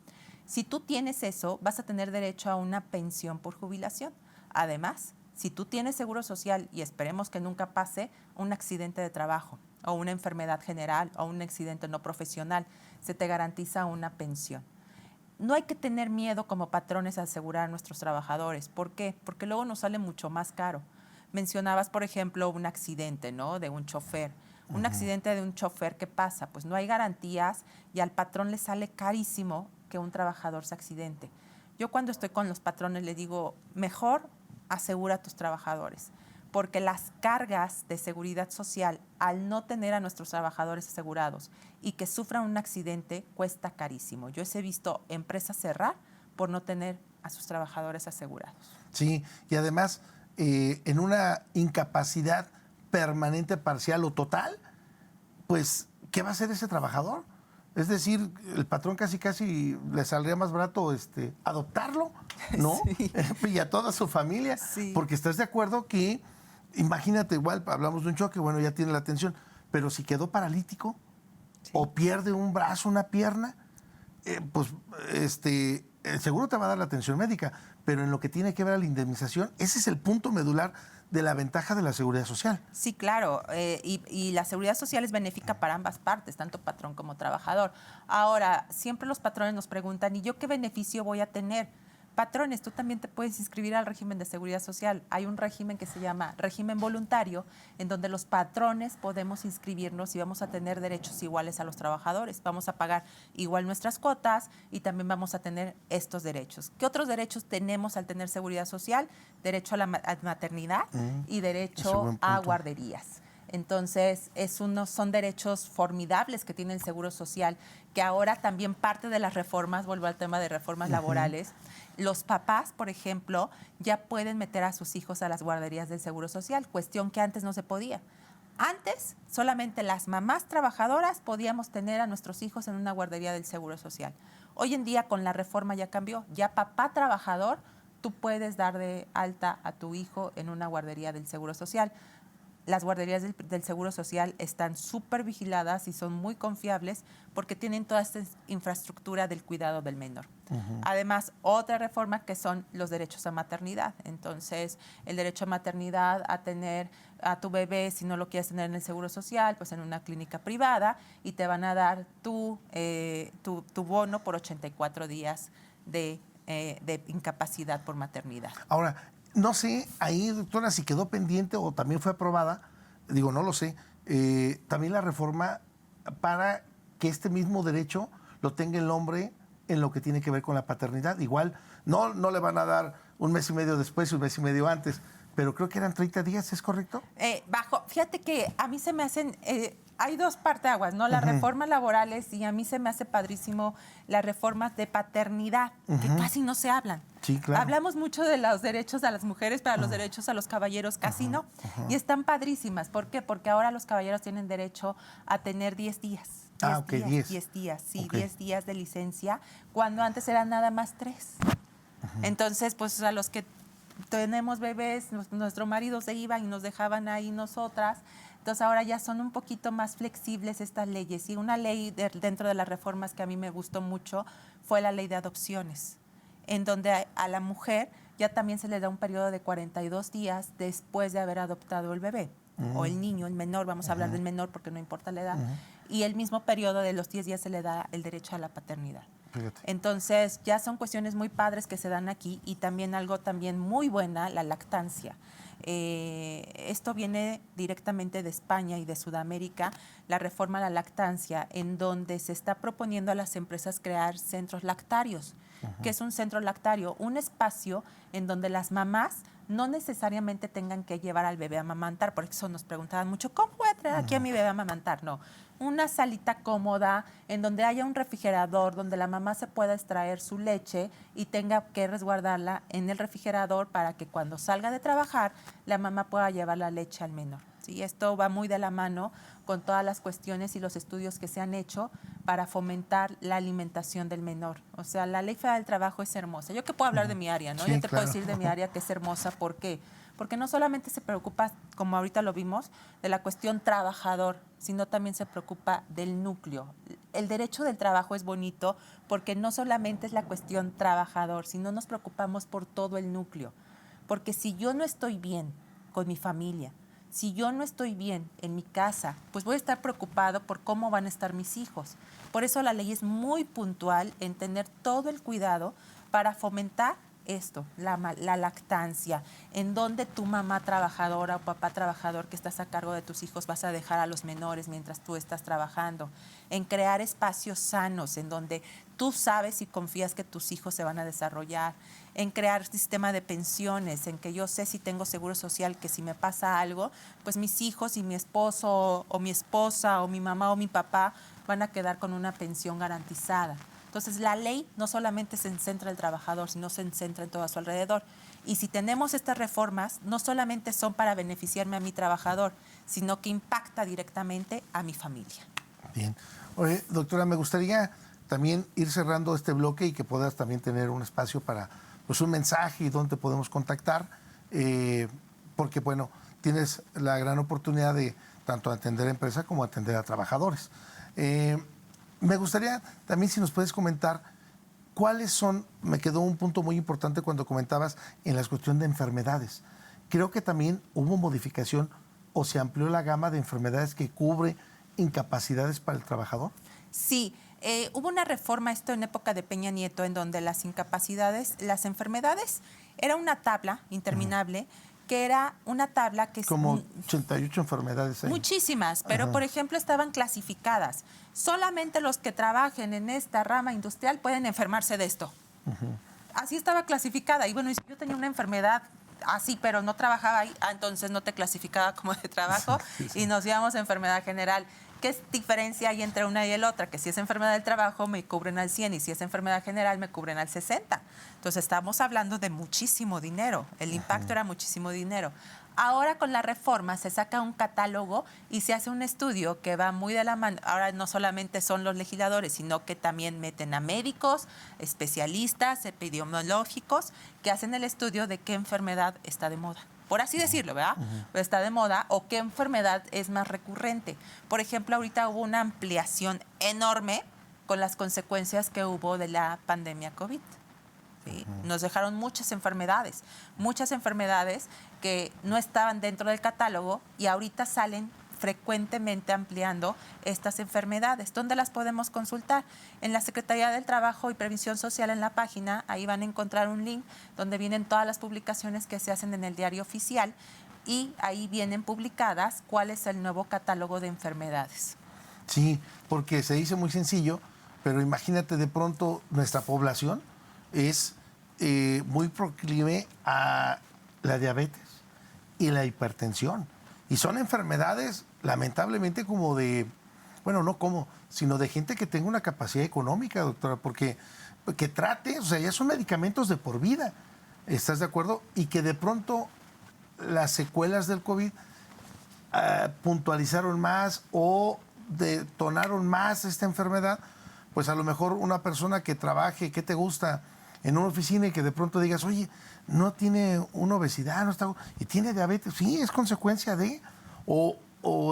Si tú tienes eso, vas a tener derecho a una pensión por jubilación. Además, si tú tienes seguro social y esperemos que nunca pase un accidente de trabajo o una enfermedad general o un accidente no profesional, se te garantiza una pensión. No hay que tener miedo como patrones a asegurar a nuestros trabajadores. ¿Por qué? Porque luego nos sale mucho más caro. Mencionabas, por ejemplo, un accidente, ¿no?, de un chofer. Un accidente de un chofer, ¿qué pasa? Pues no hay garantías y al patrón le sale carísimo que un trabajador se accidente. Yo cuando estoy con los patrones les digo, mejor asegura a tus trabajadores, porque las cargas de seguridad social al no tener a nuestros trabajadores asegurados y que sufran un accidente cuesta carísimo. Yo he visto empresas cerrar por no tener a sus trabajadores asegurados. Sí, y además en una incapacidad permanente, parcial o total, pues, ¿qué va a hacer ese trabajador? Es decir, el patrón casi le saldría más barato adoptarlo, ¿no? Sí. Y a toda su familia, Sí. porque estás de acuerdo que, imagínate, igual hablamos de un choque, bueno, ya tiene la atención, pero si quedó paralítico o pierde un brazo, una pierna, pues el seguro te va a dar la atención médica, pero en lo que tiene que ver a la indemnización, ese es el punto medular de la ventaja de la seguridad social. Sí, claro, y la seguridad social es benéfica para ambas partes, tanto patrón como trabajador. Ahora, siempre los patrones nos preguntan, ¿y yo qué beneficio voy a tener? Patrones, tú también te puedes inscribir al régimen de seguridad social. Hay un régimen que se llama régimen voluntario, en donde los patrones podemos inscribirnos y vamos a tener derechos iguales a los trabajadores. Vamos a pagar igual nuestras cuotas y también vamos a tener estos derechos. ¿Qué otros derechos tenemos al tener seguridad social? Derecho a la maternidad y derecho a guarderías. Entonces, son derechos formidables que tiene el Seguro Social, que ahora también parte de las reformas, vuelvo al tema de reformas laborales, los papás, por ejemplo, ya pueden meter a sus hijos a las guarderías del Seguro Social, cuestión que antes no se podía. Antes, solamente las mamás trabajadoras podíamos tener a nuestros hijos en una guardería del Seguro Social. Hoy en día, con la reforma ya cambió. Ya papá trabajador, tú puedes dar de alta a tu hijo en una guardería del Seguro Social. Las guarderías del Seguro Social están súper vigiladas y son muy confiables porque tienen toda esta infraestructura del cuidado del menor. Además, otra reforma que son los derechos a maternidad. Entonces, el derecho a maternidad, a tener a tu bebé, si no lo quieres tener en el Seguro Social, pues en una clínica privada y te van a dar tu bono por 84 días de incapacidad por maternidad. Ahora, no sé, ahí, doctora, si quedó pendiente o también fue aprobada, digo, no lo sé, también la reforma para que este mismo derecho lo tenga el hombre en lo que tiene que ver con la paternidad. Igual, no le van a dar un mes y medio después y un mes y medio antes, pero creo que eran 30 días, ¿es correcto? Fíjate que a mí se me hacen... hay dos parteaguas, ¿no? Las reformas laborales y a mí se me hace padrísimo las reformas de paternidad, que casi no se hablan. Sí, claro. Hablamos mucho de los derechos a las mujeres, pero los derechos a los caballeros casi no. Y están padrísimas. ¿Por qué? Porque ahora los caballeros tienen derecho a tener 10 días. 10 días, sí, 10 días de licencia, cuando antes eran nada más 3. Entonces, pues a los que tenemos bebés, nuestro marido se iba y nos dejaban ahí nosotras. Entonces ahora ya son un poquito más flexibles estas leyes. Y una ley dentro de las reformas que a mí me gustó mucho fue la ley de adopciones, en donde a la mujer ya también se le da un periodo de 42 días después de haber adoptado el bebé, o el niño, el menor, vamos a hablar del menor porque no importa la edad, y el mismo periodo de los 10 días se le da el derecho a la paternidad. Fíjate. Entonces ya son cuestiones muy padres que se dan aquí y también algo también muy buena, la lactancia. Esto viene directamente de España y de Sudamérica, la reforma a la lactancia, en donde se está proponiendo a las empresas crear centros lactarios. ¿Qué es un centro lactario? Un espacio en donde las mamás no necesariamente tengan que llevar al bebé a amamantar, por eso nos preguntaban mucho, ¿cómo voy a traer aquí a mi bebé a amamantar? No, una salita cómoda en donde haya un refrigerador, donde la mamá se pueda extraer su leche y tenga que resguardarla en el refrigerador para que cuando salga de trabajar la mamá pueda llevar la leche al menor. ¿Sí? Esto va muy de la mano con todas las cuestiones y los estudios que se han hecho para fomentar la alimentación del menor. O sea, la Ley Federal del Trabajo es hermosa. Yo que puedo hablar de mi área, ¿no? Sí, Yo te puedo claro. decir de mi área que es hermosa. ¿Por qué? Porque no solamente se preocupa, como ahorita lo vimos, de la cuestión trabajador, sino también se preocupa del núcleo. El derecho del trabajo es bonito porque no solamente es la cuestión trabajador, sino nos preocupamos por todo el núcleo. Porque si yo no estoy bien con mi familia, si yo no estoy bien en mi casa, pues voy a estar preocupado por cómo van a estar mis hijos. Por eso la ley es muy puntual en tener todo el cuidado para fomentar esto, la lactancia, en donde tu mamá trabajadora o papá trabajador que estás a cargo de tus hijos vas a dejar a los menores mientras tú estás trabajando, en crear espacios sanos en donde tú sabes y confías que tus hijos se van a desarrollar, en crear sistema de pensiones, en que yo sé si tengo seguro social, que si me pasa algo, pues mis hijos y mi esposo o mi esposa o mi mamá o mi papá van a quedar con una pensión garantizada. Entonces, la ley no solamente se centra en el trabajador, sino se centra en todo a su alrededor. Y si tenemos estas reformas, no solamente son para beneficiarme a mi trabajador, sino que impacta directamente a mi familia. Bien. Oye, doctora, me gustaría también ir cerrando este bloque y que puedas también tener un espacio para pues, un mensaje y dónde podemos contactar, porque, bueno, tienes la gran oportunidad de tanto atender a empresa como atender a trabajadores. Me gustaría también si nos puedes comentar ¿cuáles son? Me quedó un punto muy importante cuando comentabas en la cuestión de enfermedades. Creo que también hubo modificación o se amplió la gama de enfermedades que cubre incapacidades para el trabajador. Sí, hubo una reforma, esto en época de Peña Nieto, en donde las incapacidades, las enfermedades, era una tabla interminable, que era una tabla que... Como 88 enfermedades. Muchísimas, pero por ejemplo estaban clasificadas. Solamente los que trabajen en esta rama industrial pueden enfermarse de esto. Así estaba clasificada. Y bueno, si yo tenía una enfermedad así, pero no trabajaba ahí, entonces no te clasificaba como de trabajo y nos íbamos a enfermedad general. ¿Qué diferencia hay entre una y la otra? Que si es enfermedad del trabajo me cubren al 100 y si es enfermedad general me cubren al 60. Entonces estamos hablando de muchísimo dinero. El impacto era muchísimo dinero. Ahora con la reforma se saca un catálogo y se hace un estudio que va muy de la mano. Ahora no solamente son los legisladores, sino que también meten a médicos, especialistas, epidemiológicos, que hacen el estudio de qué enfermedad está de moda. Por así decirlo, ¿verdad? Está de moda o qué enfermedad es más recurrente. Por ejemplo, ahorita hubo una ampliación enorme con las consecuencias que hubo de la pandemia COVID. ¿Sí? Nos dejaron muchas enfermedades que no estaban dentro del catálogo y ahorita salen frecuentemente ampliando estas enfermedades. ¿Dónde las podemos consultar? En la Secretaría del Trabajo y Previsión Social, en la página, ahí van a encontrar un link donde vienen todas las publicaciones que se hacen en el diario oficial y ahí vienen publicadas cuál es el nuevo catálogo de enfermedades. Sí, porque se dice muy sencillo, pero imagínate de pronto nuestra población es muy proclive a la diabetes y la hipertensión. Y son enfermedades, lamentablemente, como de, bueno, no como, sino de gente que tenga una capacidad económica, doctora, porque que trate, o sea, ya son medicamentos de por vida, ¿estás de acuerdo? Y que de pronto las secuelas del COVID puntualizaron más o detonaron más esta enfermedad, pues a lo mejor una persona que trabaje, ¿qué te gusta?, en una oficina y que de pronto digas, oye, no tiene una obesidad, no está, y tiene diabetes, sí, es consecuencia de, o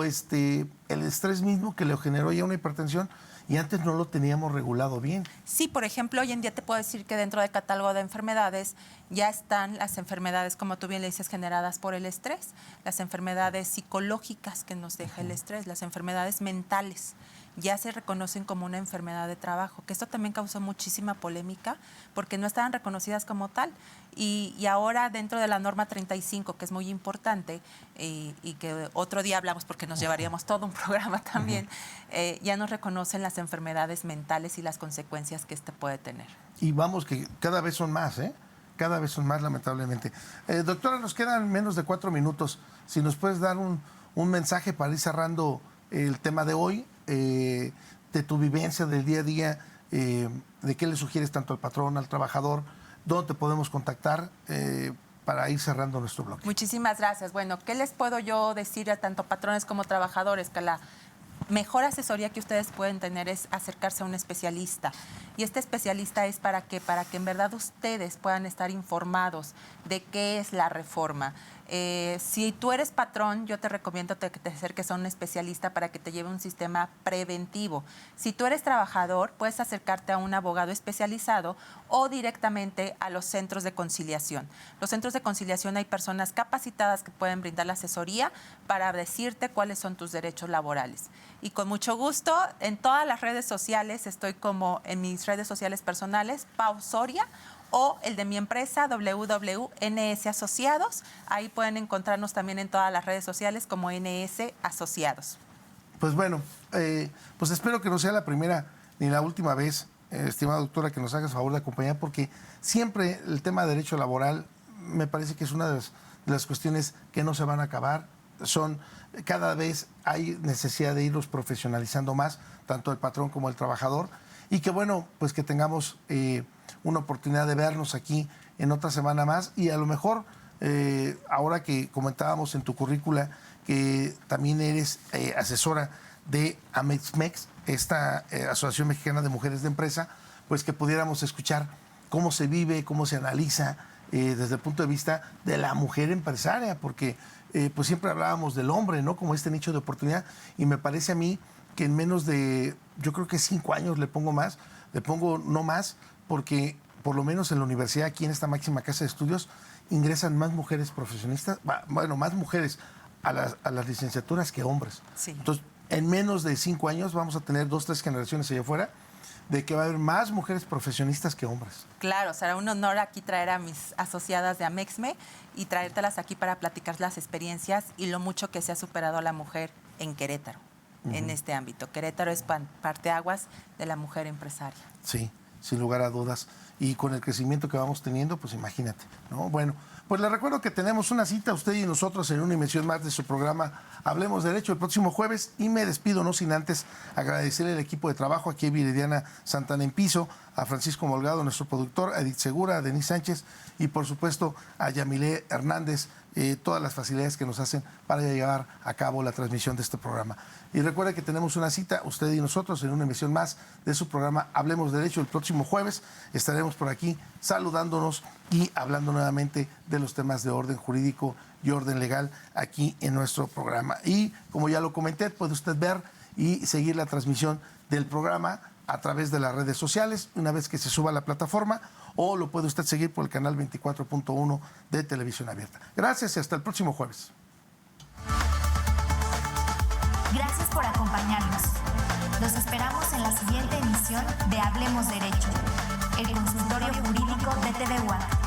el estrés mismo que le generó ya una hipertensión y antes no lo teníamos regulado bien. Sí, por ejemplo, hoy en día te puedo decir que dentro del catálogo de enfermedades ya están las enfermedades, como tú bien le dices, generadas por el estrés, las enfermedades psicológicas que nos deja el estrés, las enfermedades mentales. Ya se reconocen como una enfermedad de trabajo, que esto también causó muchísima polémica porque no estaban reconocidas como tal. Y ahora dentro de la norma 35, que es muy importante y que otro día hablamos porque nos llevaríamos todo un programa también, ya nos reconocen las enfermedades mentales y las consecuencias que este puede tener. Y vamos, que cada vez son más, ¿eh? Cada vez son más, lamentablemente. Doctora, nos quedan menos de 4 minutos. Si nos puedes dar un mensaje para ir cerrando el tema de hoy, de tu vivencia del día a día, de qué le sugieres tanto al patrón, al trabajador, dónde te podemos contactar para ir cerrando nuestro bloque. Muchísimas gracias. Bueno, ¿qué les puedo yo decir a tanto patrones como trabajadores? Que la mejor asesoría que ustedes pueden tener es acercarse a un especialista. Y este especialista es para que en verdad ustedes puedan estar informados de qué es la reforma. Si tú eres patrón, yo te recomiendo que te acerques a un especialista para que te lleve un sistema preventivo. Si tú eres trabajador, puedes acercarte a un abogado especializado o directamente a los centros de conciliación. Los centros de conciliación hay personas capacitadas que pueden brindar la asesoría para decirte cuáles son tus derechos laborales. Y con mucho gusto, en todas las redes sociales, estoy como en mis redes sociales personales, Pau Soria, o el de mi empresa, WWNS Asociados. Ahí pueden encontrarnos también en todas las redes sociales como NS Asociados. Pues bueno, pues espero que no sea la primera ni la última vez, estimada doctora, que nos hagas favor de acompañar, porque siempre el tema de derecho laboral me parece que es una de las cuestiones que no se van a acabar. Cada vez hay necesidad de irlos profesionalizando más, tanto el patrón como el trabajador, y que bueno, pues que tengamos una oportunidad de vernos aquí en otra semana más y a lo mejor ahora que comentábamos en tu currícula que también eres asesora de AMEXMEX, esta Asociación Mexicana de Mujeres de Empresa, pues que pudiéramos escuchar cómo se vive, cómo se analiza desde el punto de vista de la mujer empresaria, porque pues siempre hablábamos del hombre, ¿no? Como este nicho de oportunidad, y me parece a mí que en menos de, yo creo que 5 años le pongo no más, porque por lo menos en la universidad, aquí en esta máxima casa de estudios, ingresan más mujeres profesionistas, bueno, más mujeres a las licenciaturas que hombres. Sí. Entonces, en menos de 5 años vamos a tener 2, 3 generaciones allá afuera de que va a haber más mujeres profesionistas que hombres. Claro, será un honor aquí traer a mis asociadas de Amexme y traértelas aquí para platicar las experiencias y lo mucho que se ha superado a la mujer en Querétaro, en este ámbito. Querétaro es parteaguas de la mujer empresaria. Sí, sin lugar a dudas. Y con el crecimiento que vamos teniendo, pues imagínate, ¿no? Bueno, pues les recuerdo que tenemos una cita, usted y nosotros, en una emisión más de su programa Hablemos Derecho el próximo jueves, y me despido no sin antes agradecerle al equipo de trabajo, aquí a Viridiana Santana en piso, a Francisco Molgado, nuestro productor, a Edith Segura, a Denise Sánchez y por supuesto a Yamilé Hernández, todas las facilidades que nos hacen para llevar a cabo la transmisión de este programa. Y recuerde que tenemos una cita, usted y nosotros, en una emisión más de su programa Hablemos Derecho el próximo jueves. Estaremos por aquí saludándonos y hablando nuevamente de los temas de orden jurídico y orden legal aquí en nuestro programa. Y como ya lo comenté, puede usted ver y seguir la transmisión del programa a través de las redes sociales una vez que se suba a la plataforma, o lo puede usted seguir por el canal 24.1 de Televisión Abierta. Gracias y hasta el próximo jueves. Gracias por acompañarnos. Los esperamos en la siguiente emisión de Hablemos Derecho, el consultorio jurídico de TV UAC.